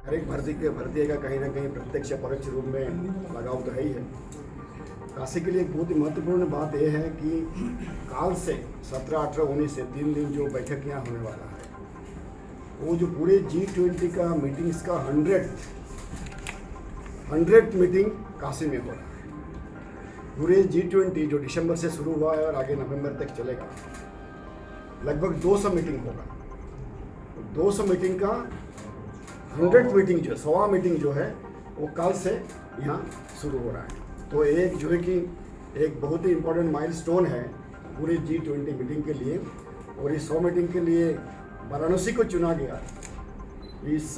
हर एक भारतीय का कहीं ना कहीं प्रत्यक्ष या परोक्ष रूप में लगाव तो है ही है। काशी के लिए एक बहुत ही महत्वपूर्ण बात यह है कि काल से 17, 18, 19 से 3 दिन जो बैठक यहाँ होने वाला है, वो जो पूरे G20 का मीटिंग्स का 100th मीटिंग काशी में हो रहा है। पूरे G20 जो दिसंबर से शुरू हुआ है और आगे नवंबर तक चलेगा, लगभग 200 मीटिंग होगा। 200 मीटिंग का 100th मीटिंग जो 100वां मीटिंग जो है वो कल से यहाँ शुरू हो रहा है। तो एक जो है कि एक बहुत ही इम्पोर्टेंट माइलस्टोन है पूरी G20 मीटिंग के लिए। और इस 100 मीटिंग के लिए वाराणसी को चुना गया, इस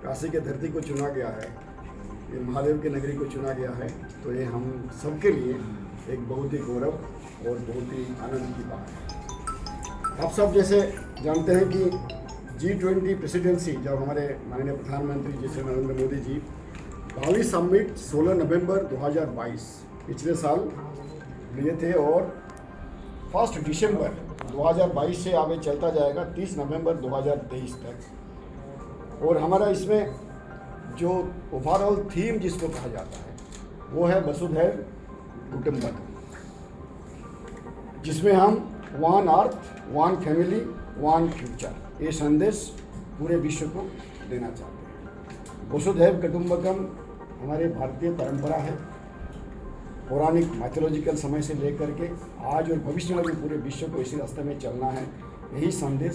काशी के धरती को चुना गया है, ये महादेव की नगरी को चुना गया है। तो ये हम सबके लिए एक बहुत ही गौरव और बहुत ही आनंद की बात है। आप सब जैसे जानते हैं कि G20 प्रेसिडेंसी जब हमारे माननीय प्रधानमंत्री जैसे नरेंद्र मोदी जी बाली समिट 16 नवंबर 2022 पिछले साल लिए थे और 1 दिसंबर 2022 से आगे चलता जाएगा 30 नवंबर 2023 तक। और हमारा इसमें जो ओवरऑल थीम जिसको कहा जाता है वो है वसुधैव कुटुंबकम, जिसमें हम one earth, one family, one future ये संदेश पूरे विश्व को देना चाहते हैं। वसुधैव कुटुंबकम हमारे भारतीय परंपरा है, पौराणिक माइथोलॉजिकल समय से लेकर के आज और भविष्य में भी पूरे विश्व को इसी रास्ते में चलना है। यही संदेश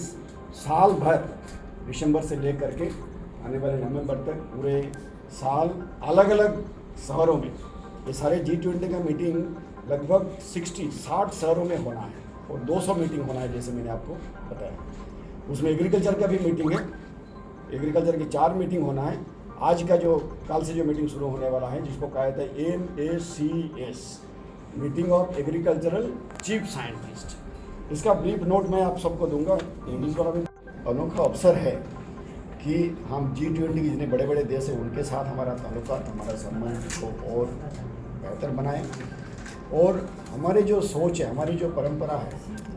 साल भर दिसंबर से लेकर के आने वाले नवंबर तक पूरे साल अलग अलग शहरों में, ये सारे G20 का मीटिंग लगभग 60 शहरों में होना है और 200 मीटिंग होना है जैसे मैंने आपको बताया। उसमें एग्रीकल्चर का भी मीटिंग है, एग्रीकल्चर की 4 मीटिंग होना है। आज का जो कल से जो मीटिंग शुरू होने वाला है जिसको कहा जाता है MACS, meeting of agricultural chief scientist, इसका ब्रीफ नोट मैं आप सबको दूंगा इंग्लिश वाला भी। अनोखा अवसर है कि हम G20 के जितने बड़े बड़े देश हैं उनके साथ हमारा ताल्लुकात, हमारा संबंध को और बेहतर बनाएं और हमारी जो सोच है, हमारी जो परंपरा है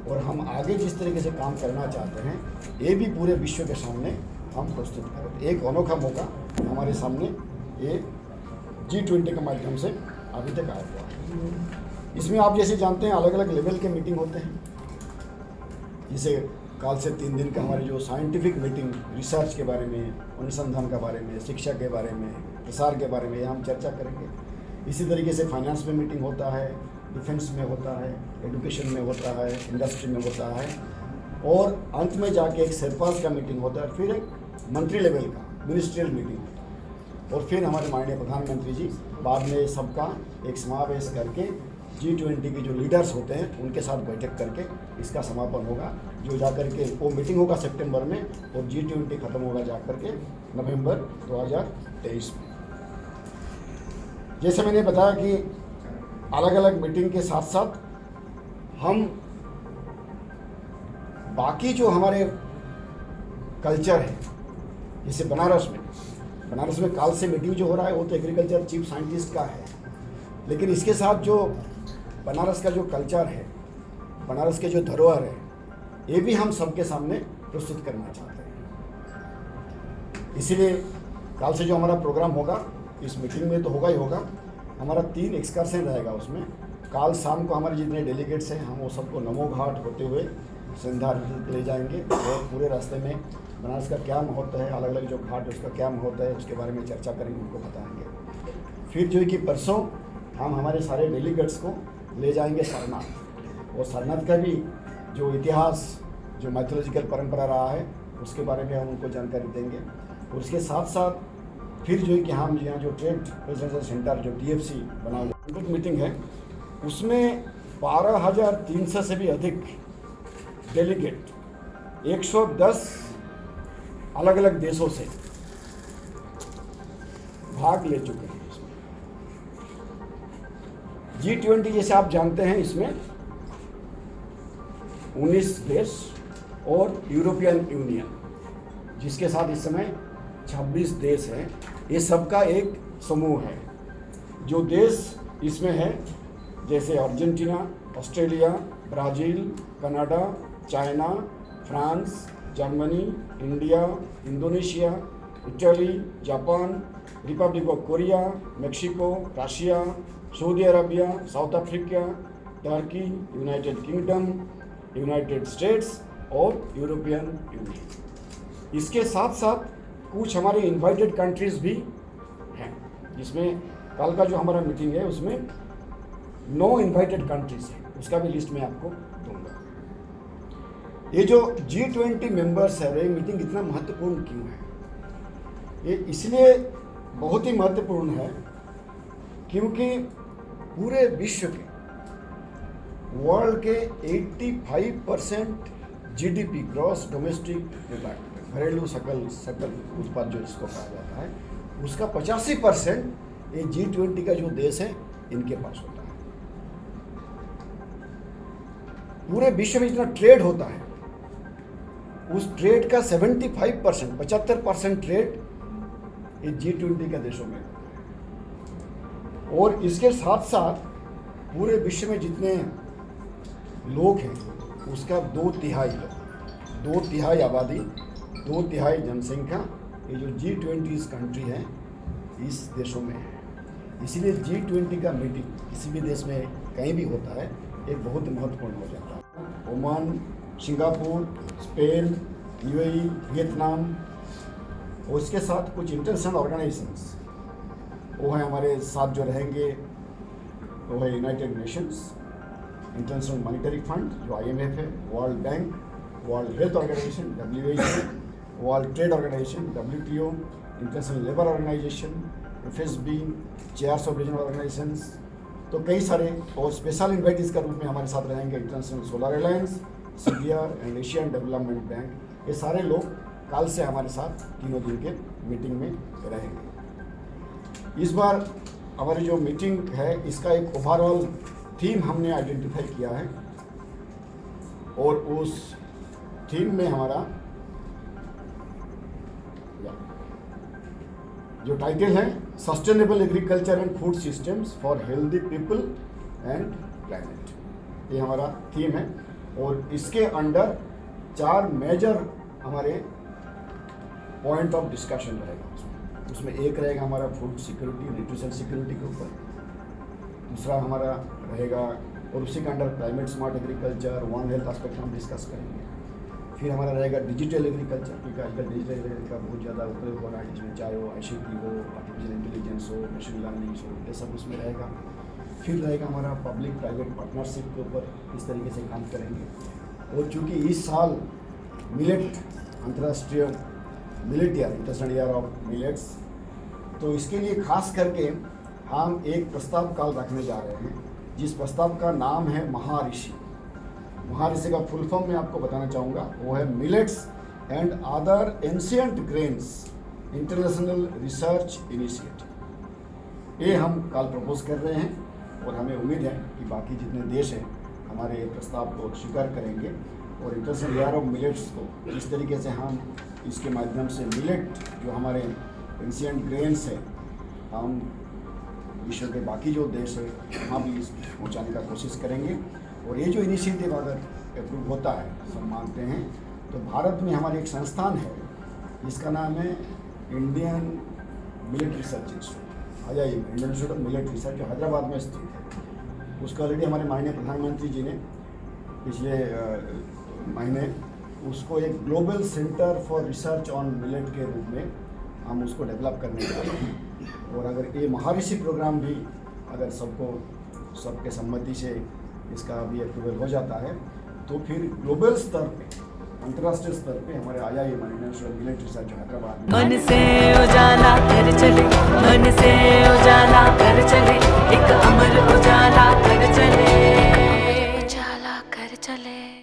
और हम आगे जिस तरीके से काम करना चाहते हैं ये भी पूरे विश्व के सामने हम प्रस्तुत करें। एक अनोखा मौका हमारे सामने ये G20 के माध्यम से अभी तक आया हुआ है। इसमें आप जैसे जानते हैं अलग अलग लेवल के मीटिंग होते हैं। जैसे काल से 3 दिन का हमारी जो साइंटिफिक मीटिंग, रिसर्च के बारे में, अनुसंधान के बारे में, शिक्षा के बारे में, प्रसार के बारे में हम चर्चा करेंगे। इसी तरीके से फाइनेंस में मीटिंग होता है, डिफेंस में होता है, एजुकेशन में होता है, इंडस्ट्री में होता है और अंत में जाके एक सरपास का मीटिंग होता है, फिर एक मंत्री लेवल का मिनिस्ट्रियल मीटिंग होता है और फिर हमारे माननीय प्रधानमंत्री जी बाद में सबका एक समावेश करके G20 के जो लीडर्स होते हैं उनके साथ बैठक करके इसका समापन होगा, जो जाकर के वो मीटिंग होगा सितंबर में और G20 खत्म होगा जाकर के नवंबर 2023 में। जैसे मैंने बताया कि अलग अलग मीटिंग के साथ साथ हम बाकी जो हमारे कल्चर है, जैसे बनारस में काल से मीटिंग जो हो रहा है वो तो एग्रीकल्चर चीफ साइंटिस्ट का है, लेकिन इसके साथ जो बनारस का जो कल्चर है, बनारस के जो धरोहर है, ये भी हम सबके सामने प्रस्तुत करना चाहते हैं। इसीलिए काल से जो हमारा प्रोग्राम होगा इस मीटिंग में तो होगा ही होगा, हमारा 3 एक्सकर्शन रहेगा उसमें। काल शाम को हमारे जितने डेलीगेट्स हैं हम वो सबको नमो घाट होते हुए संध्या ले जाएंगे और पूरे रास्ते में बनारस का क्या महत्व है, अलग अलग जो घाट है उसका क्या महत्व है उसके बारे में चर्चा करेंगे, उनको बताएंगे। फिर जो है कि परसों हम हमारे सारे डेलीगेट्स को ले जाएंगे सारनाथ, और सारनाथ का भी जो इतिहास, जो माइथोलॉजिकल परंपरा रहा है उसके बारे में हम उनको जानकारी देंगे। और उसके साथ साथ फिर जो है कि हम यहाँ जो ट्रेड प्रेजेंटेशन सेंटर जो TFC बना हुआ मीटिंग है उसमें 12,300 से भी अधिक डेलीगेट 110 अलग अलग देशों से भाग ले चुके हैं। G20 जैसे आप जानते हैं इसमें 19 देश और यूरोपियन यूनियन जिसके साथ इस समय 26 देश हैं, ये सबका एक समूह है। जो देश इसमें है जैसे Argentina, Australia, Brazil, Canada, China, France, Germany, India, Indonesia, Italy, Japan, Republic of Korea, Mexico, Russia, Saudi Arabia, south Africa, Turkey, United kingdom, United states और यूरोपियन यूनियन। इसके साथ साथ कुछ हमारे इनवाइटेड कंट्रीज़ भी हैं, जिसमें कल का जो हमारा मीटिंग है उसमें 9 इनवाइटेड कंट्रीज़ हैं, उसका भी लिस्ट मैं आपको दूंगा। ये जो G20 मेंबर्स है, ये मीटिंग इतना महत्वपूर्ण क्यों है? ये इसलिए बहुत ही महत्वपूर्ण है क्योंकि पूरे विश्व के, वर्ल्ड के 85% GDP, ग्रॉस डोमेस्टिक प्रोडक्ट, घरेलू सकल उत्पाद जो इसको कहा जाता है, उसका 85% ये G20 का जो देश है इनके पास होता है। पूरे विश्व में जितना ट्रेड होता है उस ट्रेड का 75%, 75% ट्रेड ये G20 के देशों में होता है। और इसके साथ साथ पूरे विश्व में जितने लोग हैं उसका 2/3 आबादी, 2/3 जनसंख्या ये जो G20 कंट्री है इस देशों में है। इसीलिए G20 का मीटिंग किसी भी देश में कहीं भी होता है एक बहुत महत्वपूर्ण हो जाता है। Oman, Singapore, Spain, UAE, Vietnam और इसके साथ कुछ इंटरनेशनल ऑर्गेनाइजेशंस वो है हमारे साथ जो रहेंगे, वो है United Nations, International Monetary Fund जो IMF है, World Bank, World Health Organisation WHO, World Trade Organisation WTO, International Labour Organisation FSB, chairs of regional organisations, तो कई सारे। और स्पेशल इन्वाइटीज का रूप में हमारे साथ रहेंगे international solar alliance, CBR and Asian development bank. ये सारे लोग कल से हमारे साथ 3 दिन के मीटिंग में रहेंगे। इस बार हमारी जो मीटिंग है इसका एक ओवरऑल थीम हमने आइडेंटिफाई किया है और उस थीम में हमारा जो टाइटल है sustainable agriculture and food systems for healthy people and planet, ये हमारा थीम है। और इसके अंडर 4 मेजर हमारे पॉइंट ऑफ डिस्कशन रहेगा। उसमें एक रहेगा हमारा फूड सिक्योरिटी, न्यूट्रिशन सिक्योरिटी के ऊपर, दूसरा हमारा रहेगा और उसी के under climate smart agriculture, one health aspect हम डिस्कस करेंगे। फिर हमारा रहेगा डिजिटल एग्रीकल्चर, क्योंकि आजकल डिजिटल एग्रीकल्चर का बहुत ज़्यादा उपयोग हो रहा है, जिसमें चाहे वो ICT हो, आर्टिफिशियल इंटेलिजेंस हो, मशीन लर्निंग हो, ये सब उसमें रहेगा। फिर रहेगा हमारा पब्लिक प्राइवेट पार्टनरशिप के ऊपर किस तरीके से काम करेंगे। और चूँकि इस साल मिलेट अंतर्राष्ट्रीय millet year, international year of millets, तो इसके लिए खास करके हम एक प्रस्ताव कल रखने जा रहे हैं, जिस प्रस्ताव का नाम है महाऋषि। महाऋषि का फुल फॉर्म मैं आपको बताना चाहूँगा, वो है millets and other ancient grains international research initiative. ये हम कल प्रपोज कर रहे हैं और हमें उम्मीद है कि बाकी जितने देश हैं हमारे ये प्रस्ताव को स्वीकार करेंगे और इंटरनेशनल ईयर ऑफ मिलेट्स को इस तरीके से हम इसके माध्यम से मिलेट जो हमारे एंशिएंट ग्रेन्स है हम विश्व के बाकी जो देश है वहाँ भी इस पहुँचाने का कोशिश करेंगे। और ये जो इनिशिएटिव अगर अप्रूव होता है, सब मानते हैं, तो भारत में हमारी एक संस्थान है जिसका नाम है Indian military research institute, IIM, Indian institute of military research, जो हैदराबाद में स्थित है। उसका ऑलरेडी हमारे माननीय प्रधानमंत्री जी ने पिछले महीने उसको एक global centre for research on millet के रूप में हम उसको डेवलप करने जा रहे हैं। और अगर ये महाऋषि प्रोग्राम भी अगर सबके सम्मति से इसका भी अप्रूवल हो जाता है तो फिर ग्लोबल स्तर पे, अंतर्राष्ट्रीय स्तर पे हमारे IIM international military research Hyderabad में मन से उजाला कर चले, मन से उजाला